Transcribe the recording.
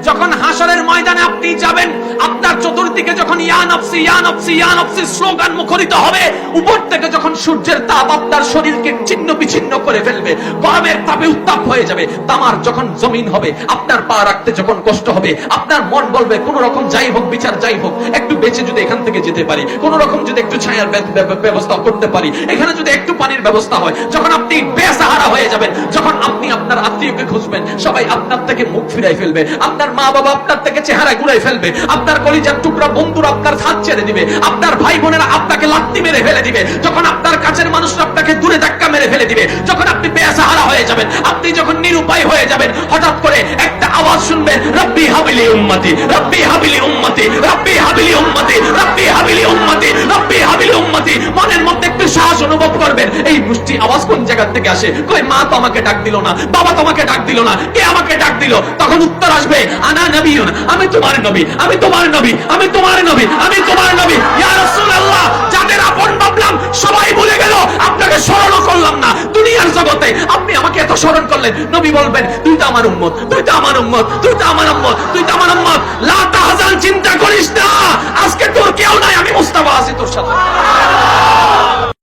যখন হাসরের ময়দানে আপনি যাবেন, আপনার চতুর্দিকে যখন ইয়া নফসি ইয়া নফসি ইয়া নফসি স্লোগান মুখরিত হবে, উপর থেকে যখন সূর্যের তাপ আপনার শরীরকে ছিন্ন বিচ্ছিন্ন করে ফেলবে, গরমের তাপে উত্তাপ হয়ে যাবে, তামার যখন জমিন হবে, আপনার পা রাখতে যখন কষ্ট হবে, আপনার মন বলবে কোন রকম যাই হোক, বিচার যাই হোক, একটু বেঁচে যদি এখান থেকে যেতে পারি, কোন রকম যদি একটু ছায়ার ব্যবস্থা করতে পারি, এখানে যদি একটু পানির ব্যবস্থা হয়, যখন আপনি বেসাহারা হয়ে যাবেন, যখন আপনি আপনার আত্মীয়কে খুঁজবেন, সবাই আপনার থেকে মুখ ফিরাই ফেলবে, আপনার মা বাবা আপনার থেকে চেহারা ঘুরাই ফেলবে, আপনার কলিজার টুকরা বন্ধুরা আপনার হাত ছেড়ে দিবে, আপনার ভাই বোনেরা আপনাকে লাত্তি মেরে ফেলে দিবে, যখন আপনার কাছের মানুষরা আপনাকে দূরে ধাক্কা মেরে ফেলে দিবে, যখন আপনি বেসাহারা হয়ে যাবেন, আপনি যখন নিরুপায় হয়ে যাবেন, হঠাৎ করে একটা আওয়াজ শুনবেন, রব্বি হাবিলি উম্মতি, রব্বি হাবিলি উম্মতি, রব্বি হাবিলি উম্মতি, রব্বি হাবিলি উম্মতি, রব্বি হাবিলি উম্মতি। মনের মধ্যে একটু সাহস অনুভব করবেন, এই মুষ্টি আওয়াজ কোন জায়গা থেকে আসে? কই মা তো আমাকে ডাক দিল না, বাবা তোমাকে ডাক দিল না, কে আমাকে ডাক দিল? তখন উত্তর আসবে, আনা নবিয়ুন, আমি তোমার নবী, আমি তোমার নবী, আমি তোমার নবী, আমি তোমার নবী। ইয়া রাসূলুল্লাহ, যাদের আপন ভাবলাম সবাই ভুলে গেল, আপনাকে স্মরণও করলাম না দুনিয়ার জগতে, আপনি আমাকে এত স্মরণ করলেন। নবী বলবেন, তুই তো আমার উম্মত, তুই তো আমার উম্মত, তুই তো আমার উম্মত, তুই তো আমার উম্মত, লা তাহজান, চিন্তা করিস না, আজকে তোর কেউ নাই, আমি মুস্তাফা আছি তোর সাথে।